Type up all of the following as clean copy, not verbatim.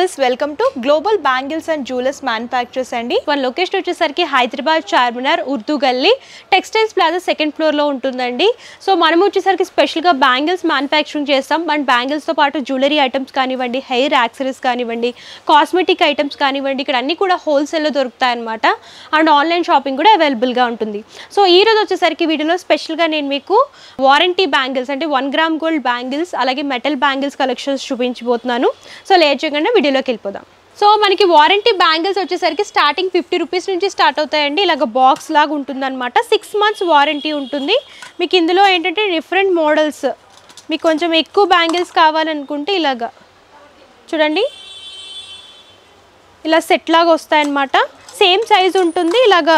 Viewers welcome to global bangles and jewellers manufacturers అండి. మన location వచ్చేసరికి హైదరాబాద్ చార్మినార్ ఉర్దూ గల్లీ టెక్స్టైల్స్ ప్లాజా సెకండ్ ఫ్లోర్లో ఉంటుందండి. సో మనం వచ్చేసరికి స్పెషల్గా బ్యాంగిల్స్ మ్యానుఫ్యాక్చరింగ్ చేస్తాం. అండ్ బ్యాంగిల్స్తో పాటు జ్యువెలరీ ఐటమ్స్ కానివ్వండి, హెయిర్ యాక్సరీస్ కానివ్వండి, కాస్మెటిక్ ఐటమ్స్ కానివ్వండి, ఇక్కడ అన్నీ కూడా హోల్సేల్లో దొరుకుతాయన్నమాట. అండ్ ఆన్లైన్ షాపింగ్ కూడా అవైలబుల్గా ఉంటుంది. సో ఈ రోజు వచ్చేసరికి వీడియోలో స్పెషల్గా నేను మీకు వారంటీ బ్యాంగిల్స్ అంటే 1 గ్రామ్ గోల్డ్ బ్యాంగిల్స్ అలాగే మెటల్ బ్యాంగిల్స్ కలెక్షన్స్ చూపించబోతున్నాను. సో లేట్ చేయకుండా వీడియోలోకి వెళ్ళిపోదాం. సో మనకి వారంటీ బ్యాంగిల్స్ వచ్చేసరికి స్టార్టింగ్ 50 రూపీస్ నుంచి స్టార్ట్ అవుతాయండి. ఇలాగ బాక్స్ లాగా ఉంటుందన్నమాట. 6 months వారంటీ ఉంటుంది. మీకు ఇందులో ఏంటంటే డిఫరెంట్ మోడల్స్, మీకు కొంచెం ఎక్కువ బ్యాంగిల్స్ కావాలనుకుంటే ఇలాగా చూడండి, ఇలా సెట్ లాగా వస్తాయన్నమాట. సేమ్ సైజ్ ఉంటుంది, ఇలాగా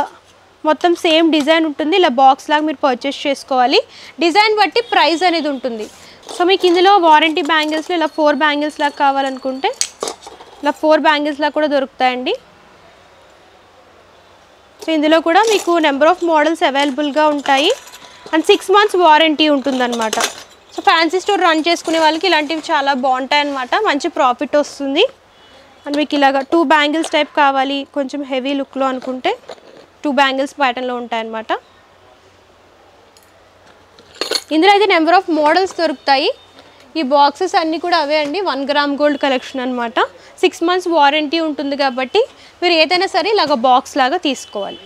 మొత్తం సేమ్ డిజైన్ ఉంటుంది. ఇలా బాక్స్ లాగా మీరు పర్చేస్ చేసుకోవాలి. డిజైన్ బట్టి ప్రైస్ అనేది ఉంటుంది. సో మీకు ఇందులో వారంటీ బ్యాంగిల్స్లో ఇలా 4 బ్యాంగిల్స్ లాగా కావాలనుకుంటే ఇలా 4 బ్యాంగిల్స్ లాగా కూడా దొరుకుతాయండి. సో ఇందులో కూడా మీకు నెంబర్ ఆఫ్ మోడల్స్ అవైలబుల్గా ఉంటాయి. అండ్ 6 months వారంటీ ఉంటుందన్నమాట. సో ఫ్యాన్సీ స్టోర్ రన్ చేసుకునే వాళ్ళకి ఇలాంటివి చాలా బాగుంటాయి అన్నమాట. మంచి ప్రాఫిట్ వస్తుంది. అండ్ మీకు ఇలాగ 2 బ్యాంగిల్స్ టైప్ కావాలి కొంచెం హెవీ లుక్లో అనుకుంటే 2 బ్యాంగిల్స్ ప్యాటర్న్లో ఉంటాయన్నమాట. ఇందులో అయితే నెంబర్ ఆఫ్ మోడల్స్ దొరుకుతాయి. ఈ బాక్సెస్ అన్నీ కూడా అవే అండి, 1 గ్రామ్ గోల్డ్ కలెక్షన్ అనమాట. 6 months వారంటీ ఉంటుంది కాబట్టి మీరు ఏదైనా సరే ఇలాగ బాక్స్ లాగా తీసుకోవాలి.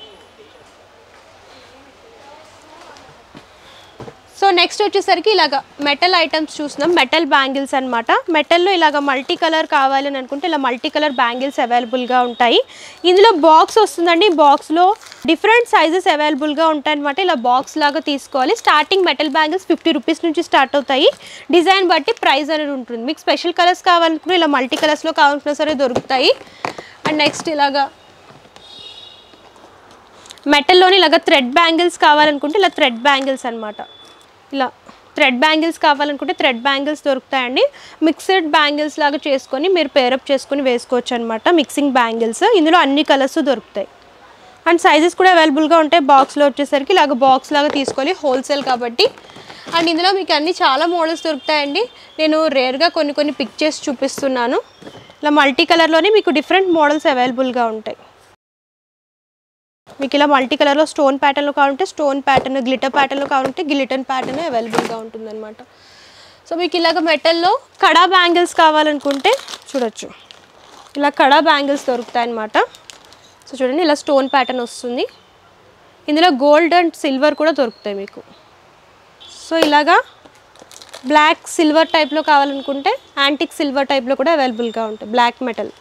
సో నెక్స్ట్ వచ్చేసరికి ఇలాగ మెటల్ ఐటమ్స్ చూస్తున్నాం. మెటల్ బ్యాంగిల్స్ అనమాట. మెటల్లో ఇలాగ మల్టీ కలర్ కావాలని అనుకుంటే ఇలా మల్టీ కలర్ బ్యాంగిల్స్ అవైలబుల్గా ఉంటాయి. ఇందులో బాక్స్ వస్తుందండి. బాక్స్లో డిఫరెంట్ సైజెస్ అవైలబుల్గా ఉంటాయి అనమాట. ఇలా బాక్స్ లాగా తీసుకోవాలి. స్టార్టింగ్ మెటల్ బ్యాంగిల్స్ 50 రూపీస్ నుంచి స్టార్ట్ అవుతాయి. డిజైన్ బట్టి ప్రైస్ అనేది ఉంటుంది. మీకు స్పెషల్ కలర్స్ కావాలనుకుంటే ఇలా మల్టీ కలర్స్లో కావాలనుకున్నా సరే దొరుకుతాయి. అండ్ నెక్స్ట్ ఇలాగా మెటల్లోని ఇలాగ థ్రెడ్ బ్యాంగిల్స్ కావాలనుకుంటే ఇలా థ్రెడ్ బ్యాంగిల్స్ అనమాట. ఇలా థ్రెడ్ బ్యాంగిల్స్ కావాలనుకుంటే థ్రెడ్ బ్యాంగిల్స్ దొరుకుతాయండి. మిక్స్డ్ బ్యాంగిల్స్ లాగా చేసుకొని మీరు పేరప్ చేసుకొని వేసుకోవచ్చు అనమాట. మిక్సింగ్ బ్యాంగిల్స్ ఇందులో అన్ని కలర్స్ దొరుకుతాయి. అండ్ సైజెస్ కూడా అవైలబుల్గా ఉంటాయి. బాక్స్లో వచ్చేసరికి ఇలాగ బాక్స్ లాగా తీసుకోవాలి, హోల్సేల్ కాబట్టి. అండ్ ఇందులో మీకు అన్ని చాలా మోడల్స్ దొరుకుతాయండి. నేను రేర్గా కొన్ని పిక్ చేసి చూపిస్తున్నాను. ఇలా మల్టీ కలర్లోనే మీకు డిఫరెంట్ మోడల్స్ అవైలబుల్గా ఉంటాయి. మీకు ఇలా మల్టీ కలర్లో స్టోన్ ప్యాటర్న్లో కావాలంటే స్టోన్ ప్యాటర్న్, గ్లిటర్ ప్యాటర్న్లో కావాలంటే గ్లిటర్ ప్యాటర్న్ అవైలబుల్గా ఉంటుందన్నమాట. సో మీకు ఇలాగ మెటల్లో కడా బ్యాంగిల్స్ కావాలనుకుంటే చూడొచ్చు, ఇలా కడా బ్యాంగిల్స్ దొరుకుతాయి అన్నమాట. సో చూడండి ఇలా స్టోన్ ప్యాటర్న్ వస్తుంది. ఇందులో గోల్డ్ అండ్ సిల్వర్ కూడా దొరుకుతాయి మీకు. సో ఇలాగా బ్లాక్ సిల్వర్ టైప్లో కావాలనుకుంటే యాంటిక్ సిల్వర్ టైప్లో కూడా అవైలబుల్గా ఉంటాయి. బ్లాక్ మెటల్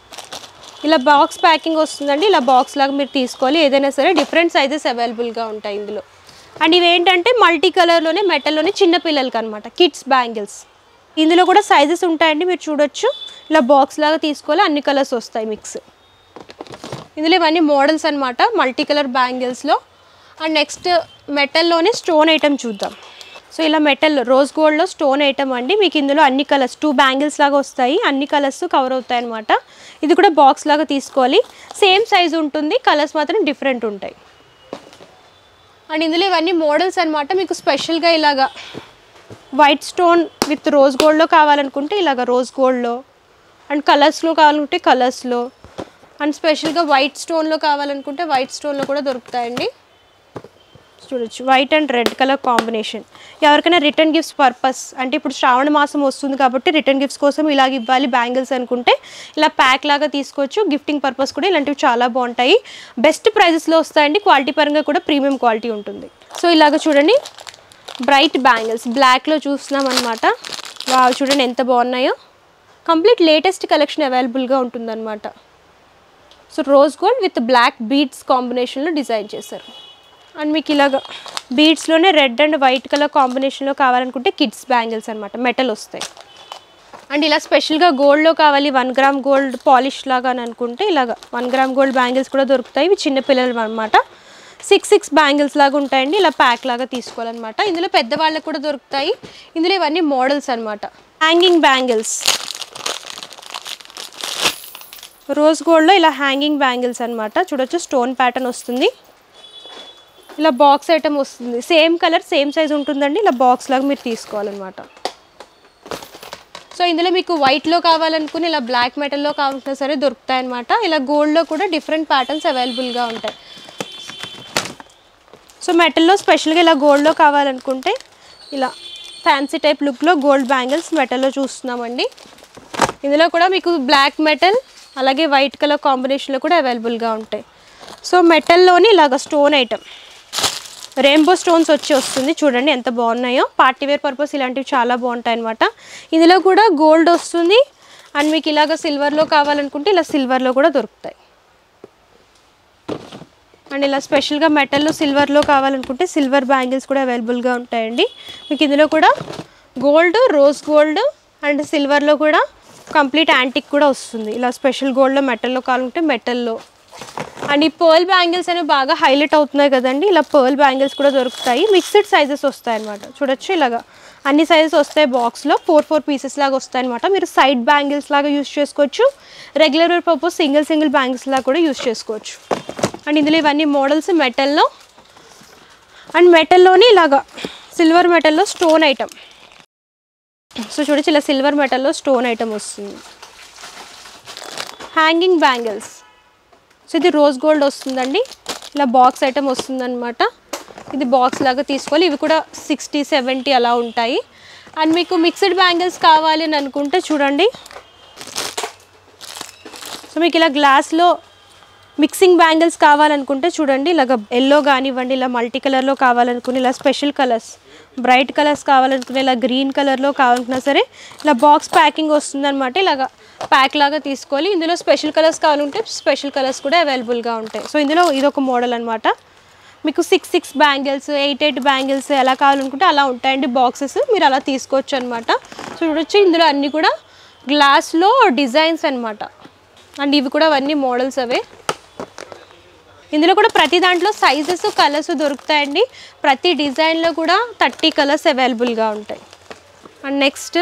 ఇలా బాక్స్ ప్యాకింగ్ వస్తుందండి. ఇలా బాక్స్ లాగా మీరు తీసుకోవాలి. ఏదైనా సరే డిఫరెంట్ సైజెస్ అవైలబుల్గా ఉంటాయి ఇందులో. అండ్ ఇవేంటంటే మల్టీ కలర్లోనే మెటల్లోనే చిన్నపిల్లలకి అనమాట, కిడ్స్ బ్యాంగిల్స్. ఇందులో కూడా సైజెస్ ఉంటాయండి, మీరు చూడొచ్చు. ఇలా బాక్స్ లాగా తీసుకోవాలి, అన్ని కలర్స్ వస్తాయి మిక్స్. ఇందులో ఇవన్నీ మోడల్స్ అనమాట మల్టీ కలర్ బ్యాంగిల్స్లో. అండ్ నెక్స్ట్ మెటల్లోనే స్టోన్ ఐటమ్ చూద్దాం. సో ఇలా మెటల్ రోజ్ గోల్డ్లో స్టోన్ ఐటమ్ అండి. మీకు ఇందులో అన్ని కలర్స్ 2 బ్యాంగిల్స్ లాగా వస్తాయి, అన్ని కలర్స్ కవర్ అవుతాయి అనమాట. ఇది కూడా బాక్స్ లాగా తీసుకోవాలి. సేమ్ సైజ్ ఉంటుంది, కలర్స్ మాత్రం డిఫరెంట్ ఉంటాయి. అండ్ ఇందులో ఇవన్నీ మోడల్స్ అనమాట. మీకు స్పెషల్గా ఇలాగా వైట్ స్టోన్ విత్ రోజ్ గోల్డ్లో కావాలనుకుంటే ఇలాగ రోజ్ గోల్డ్లో, అండ్ కలర్స్లో కావాలనుకుంటే కలర్స్లో, అండ్ స్పెషల్గా వైట్ స్టోన్లో కావాలనుకుంటే వైట్ స్టోన్లో కూడా దొరుకుతాయండి. చూడొచ్చు white and red colour combination. ఎవరికైనా రిటర్న్ గిఫ్ట్స్ పర్పస్ అంటే ఇప్పుడు శ్రావణ మాసం వస్తుంది కాబట్టి రిటర్న్ గిఫ్ట్స్ కోసం ఇలాగ ఇవ్వాలి బ్యాంగిల్స్ అనుకుంటే ఇలా ప్యాక్ లాగా తీసుకోవచ్చు. గిఫ్టింగ్ పర్పస్ కూడా ఇలాంటివి చాలా బాగుంటాయి. బెస్ట్ ప్రైజెస్లో వస్తాయండి. క్వాలిటీ పరంగా కూడా ప్రీమియం క్వాలిటీ ఉంటుంది. సో ఇలాగ చూడండి బ్రైట్ బ్యాంగిల్స్ బ్లాక్లో చూస్తున్నాం అనమాట. వావ్ చూడండి ఎంత బాగున్నాయో. కంప్లీట్ లేటెస్ట్ కలెక్షన్ అవైలబుల్గా ఉంటుందన్నమాట. So rose gold with black beads కాంబినేషన్లో డిజైన్ చేశారు. అండ్ మీకు ఇలాగ బీడ్స్లోనే రెడ్ అండ్ వైట్ కలర్ కాంబినేషన్లో కావాలనుకుంటే కిడ్స్ బ్యాంగిల్స్ అనమాట, మెటల్ వస్తాయి. అండ్ ఇలా స్పెషల్గా గోల్డ్లో కావాలి 1 గ్రామ్ గోల్డ్ పాలిష్ లాగా అని అనుకుంటే ఇలాగ 1 గ్రామ్ గోల్డ్ బ్యాంగిల్స్ కూడా దొరుకుతాయి. ఇవి చిన్నపిల్లలు అనమాట. 6 బ్యాంగిల్స్ లాగా ఉంటాయండి. ఇలా ప్యాక్ లాగా తీసుకోవాలన్నమాట. ఇందులో పెద్దవాళ్ళకు కూడా దొరుకుతాయి. ఇందులో ఇవన్నీ మోడల్స్ అనమాట. హ్యాంగింగ్ బ్యాంగిల్స్ రోజ్ గోల్డ్లో ఇలా హ్యాంగింగ్ బ్యాంగిల్స్ అనమాట. చూడొచ్చు స్టోన్ ప్యాటర్న్ వస్తుంది. ఇలా బాక్స్ ఐటమ్ వస్తుంది. సేమ్ కలర్ సేమ్ సైజ్ ఉంటుందండి. ఇలా బాక్స్ లాగా మీరు తీసుకోవాలన్నమాట. సో సో ఇందులో మీకు వైట్లో కావాలనుకుని ఇలా బ్లాక్ మెటల్లో కావాలన్నా సరే దొరుకుతాయి అన్నమాట. ఇలా గోల్డ్లో కూడా డిఫరెంట్ ప్యాటర్న్స్ అవైలబుల్గా ఉంటాయి. సో మెటల్లో స్పెషల్గా ఇలా గోల్డ్లో కావాలనుకుంటే ఇలా ఫ్యాన్సీ టైప్ లుక్లో గోల్డ్ బ్యాంగిల్స్ మెటల్లో చూస్తున్నామండి. ఇందులో కూడా మీకు బ్లాక్ మెటల్ అలాగే వైట్ కలర్ కాంబినేషన్లో కూడా అవైలబుల్గా ఉంటాయి. సో మెటల్లోని ఇలాగ స్టోన్ ఐటమ్ రెయిన్బో స్టోన్స్ వస్తుంది చూడండి ఎంత బాగున్నాయో. పార్టీవేర్ పర్పస్ ఇలాంటివి చాలా బాగుంటాయి అన్నమాట. ఇందులో కూడా గోల్డ్ వస్తుంది అండ్ మీకు ఇలాగ సిల్వర్లో కావాలనుకుంటే ఇలా సిల్వర్లో కూడా దొరుకుతాయి. అండ్ ఇలా స్పెషల్గా మెటల్లో సిల్వర్లో కావాలనుకుంటే సిల్వర్ బ్యాంగిల్స్ కూడా అవైలబుల్గా ఉంటాయండి. మీకు ఇందులో కూడా గోల్డ్, రోజ్ గోల్డ్ అండ్ సిల్వర్లో కూడా కంప్లీట్ యాంటిక్ కూడా వస్తుంది. ఇలా స్పెషల్ గోల్డ్లో మెటల్లో కావాలంటే మెటల్లో. అండ్ ఈ పర్ల్ బ్యాంగిల్స్ అనేవి బాగా హైలైట్ అవుతున్నాయి కదండి. ఇలా పర్ల్ బ్యాంగిల్స్ కూడా దొరుకుతాయి. మిక్స్డ్ సైజెస్ వస్తాయి అన్నమాట. చూడొచ్చు ఇలాగా అన్ని సైజెస్ వస్తాయి. బాక్స్లో 4 పీసెస్ లాగా వస్తాయి అనమాట. మీరు సైడ్ బ్యాంగిల్స్ లాగా యూస్ చేసుకోవచ్చు. రెగ్యులర్ పర్పస్ సింగిల్ బ్యాంగిల్స్ లాగా కూడా యూస్ చేసుకోవచ్చు. అండ్ ఇందులో ఇవన్నీ మోడల్స్ మెటల్లో అండ్ మెటల్లోని ఇలాగా సిల్వర్ మెటల్లో స్టోన్ ఐటమ్. సో చూడొచ్చు ఇలా సిల్వర్ మెటల్లో స్టోన్ ఐటమ్ వస్తుంది. Hanging bangles. సో ఇది రోజ్ గోల్డ్ వస్తుందండి. ఇలా బాక్స్ ఐటమ్ వస్తుందన్నమాట. ఇది బాక్స్ లాగా తీసుకోవాలి. ఇవి కూడా 60-70 అలా ఉంటాయి. అండ్ మీకు మిక్స్డ్ బ్యాంగిల్స్ కావాలి అని అనుకుంటే చూడండి. సో మీకు ఇలా గ్లాస్లో మిక్సింగ్ బ్యాంగిల్స్ కావాలనుకుంటే చూడండి ఇలాగ ఎల్లో కానివ్వండి, ఇలా మల్టీ కలర్లో కావాలనుకుని ఇలా స్పెషల్ కలర్స్ బ్రైట్ కలర్స్ కావాలనుకుని ఇలా గ్రీన్ కలర్లో కావాలనుకున్నా సరే ఇలా బాక్స్ ప్యాకింగ్ వస్తుందన్నమాట. ఇలాగ ప్యాక్ లాగా తీసుకోవాలి. ఇందులో స్పెషల్ కలర్స్ కావాలంటే స్పెషల్ కలర్స్ కూడా అవైలబుల్గా ఉంటాయి. సో ఇందులో ఇదొక మోడల్ అనమాట. మీకు 6 బ్యాంగిల్స్ 8 బ్యాంగిల్స్ ఎలా కావాలనుకుంటే అలా ఉంటాయండి బాక్సెస్. మీరు అలా తీసుకోవచ్చు అనమాట. సో చూడొచ్చు ఇందులో అన్నీ కూడా గ్లాస్లో డిజైన్స్ అనమాట. అండ్ ఇవి కూడా అవన్నీ మోడల్స్ అవే. ఇందులో కూడా ప్రతి దాంట్లో సైజెస్ కలర్స్ దొరుకుతాయండి. ప్రతి డిజైన్లో కూడా 30 కలర్స్ అవైలబుల్గా ఉంటాయి. అండ్ నెక్స్ట్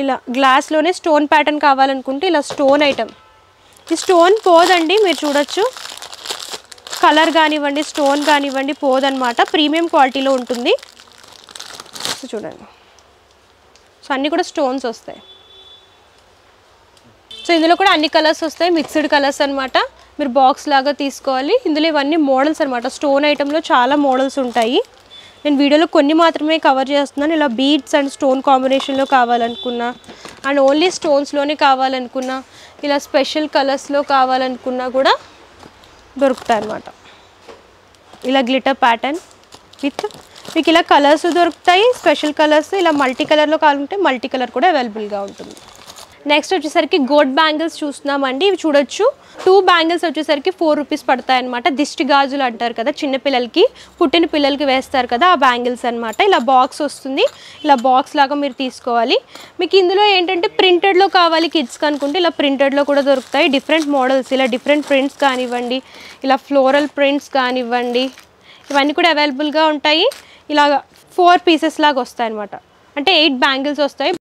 ఇలా గ్లాస్లోనే స్టోన్ ప్యాటర్న్ కావాలనుకుంటే ఇలా స్టోన్ ఐటమ్. ఈ స్టోన్ పోదండి, మీరు చూడొచ్చు కలర్ కానివ్వండి స్టోన్ కానివ్వండి పోదనమాట. ప్రీమియం క్వాలిటీలో ఉంటుంది. సో చూడండి సో అన్నీ కూడా స్టోన్స్ వస్తాయి. సో ఇందులో కూడా అన్ని కలర్స్ వస్తాయి. మిక్స్డ్ కలర్స్ అనమాట. మీరు బాక్స్ లాగా తీసుకోవాలి. ఇందులో ఇవన్నీ మోడల్స్ అనమాట. స్టోన్ ఐటెంలో చాలా మోడల్స్ ఉంటాయి. నేను వీడియోలో కొన్ని మాత్రమే కవర్ చేస్తున్నాను. ఇలా బీడ్స్ అండ్ స్టోన్ కాంబినేషన్లో కావాలనుకున్నా అండ్ ఓన్లీ స్టోన్స్లోనే కావాలనుకున్నా ఇలా స్పెషల్ కలర్స్లో కావాలనుకున్నా కూడా దొరుకుతాయి అన్నమాట. ఇలా గ్లిటర్ ప్యాటర్న్ విత్ మీకు ఇలా కలర్స్ దొరుకుతాయి. స్పెషల్ కలర్స్ ఇలా మల్టీ కలర్లో కావాలంటే మల్టీ కలర్ కూడా అవైలబుల్గా ఉంటుంది. నెక్స్ట్ వచ్చేసరికి గోల్డ్ బ్యాంగిల్స్ చూస్తున్నామండి. ఇవి చూడొచ్చు 2 బ్యాంగిల్స్ వచ్చేసరికి 4 రూపీస్ పడతాయి అనమాట. దిష్టి గాజులు అంటారు కదా, చిన్నపిల్లలకి పుట్టిన పిల్లలకి వేస్తారు కదా ఆ బ్యాంగిల్స్ అనమాట. ఇలా బాక్స్ వస్తుంది. ఇలా బాక్స్ లాగా మీరు తీసుకోవాలి. మీకు ఇందులో ఏంటంటే ప్రింటెడ్లో కావాలి కిడ్స్కి అనుకుంటే ఇలా ప్రింటెడ్లో కూడా దొరుకుతాయి. డిఫరెంట్ మోడల్స్ ఇలా డిఫరెంట్ ప్రింట్స్ కానివ్వండి, ఇలా ఫ్లోరల్ ప్రింట్స్ కానివ్వండి, ఇవన్నీ కూడా అవైలబుల్గా ఉంటాయి. ఇలాగ 4 పీసెస్ లాగా వస్తాయి అనమాట. అంటే 8 బ్యాంగిల్స్ వస్తాయి.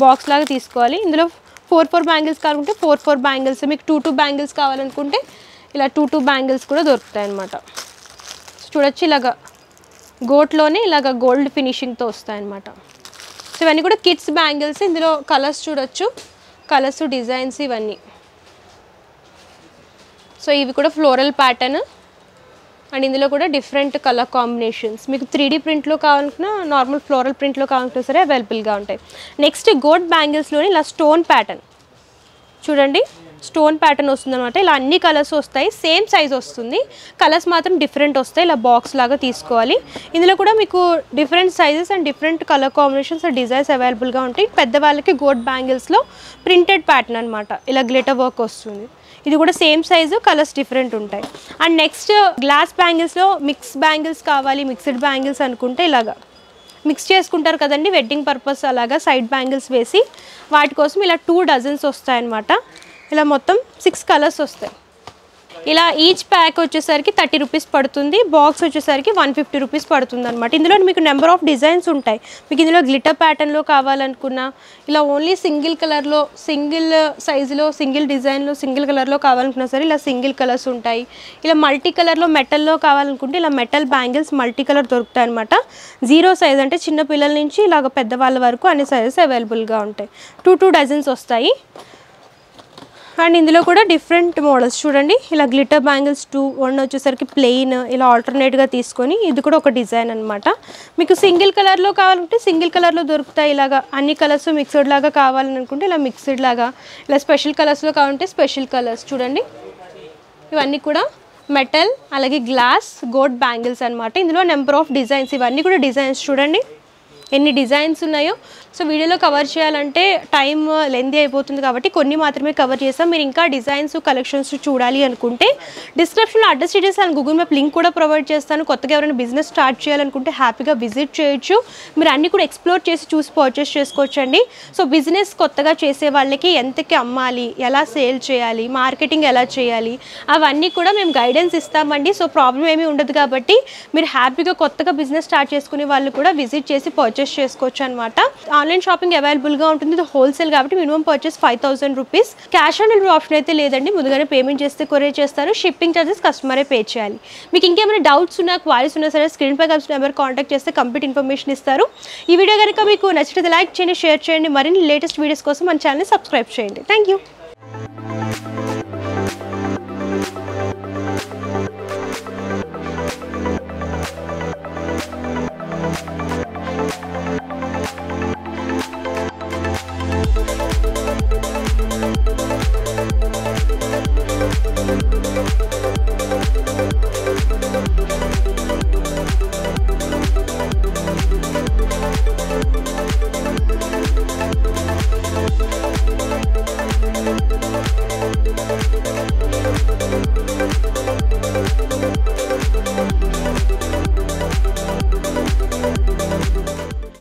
బాక్స్ లాగా తీసుకోవాలి. ఇందులో 4 బ్యాంగిల్స్ కావాలంటే 4 బ్యాంగిల్స్, మీకు 2 బ్యాంగిల్స్ కావాలనుకుంటే ఇలా 2 బ్యాంగిల్స్ కూడా దొరుకుతాయి అన్నమాట. చూడొచ్చు ఇలాగా గోట్లోనే ఇలాగ గోల్డ్ ఫినిషింగ్తో వస్తాయన్నమాట. సో ఇవన్నీ కూడా కిడ్స్ బ్యాంగిల్స్. ఇందులో కలర్స్ చూడొచ్చు, కలర్స్ డిజైన్స్ ఇవన్నీ. సో ఇవి కూడా ఫ్లోరల్ ప్యాటర్న్ అండ్ ఇందులో కూడా డిఫరెంట్ కలర్ కాంబినేషన్స్. మీకు 3D ప్రింట్లో కావాలనుకున్నా నార్మల్ ఫ్లోరల్ ప్రింట్లో కావాలనుకున్నా సరే అవైలబుల్గా ఉంటాయి. నెక్స్ట్ గోల్డ్ బ్యాంగిల్స్లోని ఇలా స్టోన్ ప్యాటర్న్ చూడండి. స్టోన్ ప్యాటర్న్ వస్తుంది అనమాట. ఇలా అన్ని కలర్స్ వస్తాయి. సేమ్ సైజ్ వస్తుంది, కలర్స్ మాత్రం డిఫరెంట్ వస్తాయి. ఇలా బాక్స్ లాగా తీసుకోవాలి. ఇందులో కూడా మీకు different sizes and different colour combinations and designs అవైలబుల్గా ఉంటాయి. పెద్దవాళ్ళకి గోల్డ్ బ్యాంగిల్స్లో ప్రింటెడ్ ప్యాటర్న్ అనమాట. ఇలా గ్లిటర్ వర్క్ వస్తుంది. ఇది కూడా సేమ్ సైజు, కలర్స్ డిఫరెంట్ ఉంటాయి. అండ్ నెక్స్ట్ గ్లాస్ బ్యాంగిల్స్లో మిక్స్ బ్యాంగిల్స్ కావాలి, మిక్స్డ్ బ్యాంగిల్స్ అనుకుంటే ఇలాగా మిక్స్ చేసుకుంటారు కదండి వెడ్డింగ్ పర్పస్, అలాగా సైడ్ బ్యాంగిల్స్ వేసి వాటి కోసం ఇలా 2 డజన్స్ వస్తాయన్నమాట. ఇలా మొత్తం 6 కలర్స్ వస్తాయి. ఇలా ఈచ్ ప్యాక్ వచ్చేసరికి 30 రూపీస్ పడుతుంది. బాక్స్ వచ్చేసరికి 150 రూపీస్ పడుతుంది అనమాట. ఇందులో మీకు నెంబర్ ఆఫ్ డిజైన్స్ ఉంటాయి. మీకు ఇందులో గ్లిటర్ ప్యాటర్న్లో కావాలనుకున్నా, ఇలా ఓన్లీ సింగిల్ కలర్లో, సింగిల్ సైజులో, సింగిల్ డిజైన్లో, సింగిల్ కలర్లో కావాలనుకున్నా సరే ఇలా సింగిల్ కలర్స్ ఉంటాయి. ఇలా మల్టీ కలర్లో మెటల్లో కావాలనుకుంటే ఇలా మెటల్ బ్యాంగిల్స్ మల్టీ కలర్ దొరుకుతాయి అనమాట. 0 సైజ్ అంటే చిన్న పిల్లల నుంచి ఇలాగ పెద్దవాళ్ళ వరకు అన్ని సైజెస్ అవైలబుల్గా ఉంటాయి. 2 డజన్స్ వస్తాయి. అండ్ ఇందులో కూడా డిఫరెంట్ మోడల్స్ చూడండి. ఇలా గ్లిటర్ బ్యాంగిల్స్ 1 వచ్చేసరికి ప్లెయిన్, ఇలా ఆల్టర్నేట్గా తీసుకొని ఇది కూడా ఒక డిజైన్ అనమాట. మీకు సింగిల్ కలర్లో కావాలంటే సింగిల్ కలర్లో దొరుకుతాయి. ఇలాగా అన్ని కలర్స్ మిక్స్డ్ లాగా కావాలని అనుకుంటే ఇలా మిక్స్డ్ లాగా, ఇలా స్పెషల్ కలర్స్లో కావాలంటే స్పెషల్ కలర్స్ చూడండి. ఇవన్నీ కూడా మెటల్ అలాగే గ్లాస్ గోల్డ్ బ్యాంగిల్స్ అనమాట. ఇందులో నెంబర్ ఆఫ్ డిజైన్స్, ఇవన్నీ కూడా డిజైన్స్ చూడండి ఎన్ని డిజైన్స్ ఉన్నాయో. సో వీడియోలో కవర్ చేయాలంటే టైం లెంతీ అయిపోతుంది కాబట్టి కొన్ని మాత్రమే కవర్ చేస్తాం. మీరు ఇంకా డిజైన్స్ కలెక్షన్స్ చూడాలి అనుకుంటే డిస్క్రిప్షన్లో address details and Google map link కూడా ప్రొవైడ్ చేస్తాను. కొత్తగా ఎవరైనా బిజినెస్ స్టార్ట్ చేయాలనుకుంటే హ్యాపీగా విజిట్ చేయొచ్చు. మీరు అన్నీ కూడా ఎక్స్ప్లోర్ చేసి చూసి పర్చేస్ చేసుకోవచ్చండి. సో బిజినెస్ కొత్తగా చేసే వాళ్ళకి ఎంతకి అమ్మాలి, ఎలా సేల్ చేయాలి, మార్కెటింగ్ ఎలా చేయాలి, అవన్నీ కూడా మేము గైడెన్స్ ఇస్తామండి. సో ప్రాబ్లం ఏమీ ఉండదు కాబట్టి మీరు హ్యాపీగా కొత్తగా బిజినెస్ స్టార్ట్ చేసుకునే వాళ్ళు కూడా విజిట్ చేసి పర్చేస్ చేసుకోవచ్చు అనమాట. ఆన్లైన్ షాపింగ్ అవైలబుల్గా ఉంటుంది. ఇది హోల్సేల్ కాబట్టి minimum purchase 5000 rupees. Cash on delivery option అయితే లేదండి. ముందుగానే పేమెంట్ చేస్తే కొరియర్ చేస్తారు. షిప్పింగ్ చార్జెస్ కస్టమరే పే చేయాలి. మీకు ఇంకేమైనా డౌట్స్ ఉన్నా, క్వారీస్ ఉన్నా సరే స్క్రీన్ పై కలిసి నెంబర్ కాంటాక్ట్ చేస్తే కంప్లీట్ ఇన్ఫర్మేషన్ ఇస్తారు. ఈ వీడియో కనుక మీకు నచ్చితే లైక్ చేయండి, షేర్ చేయండి. మరిన్ని లేటెస్ట్ వీడియోస్ కోసం మన ఛానల్ని సబ్స్క్రైబ్ చేయండి. Thank you.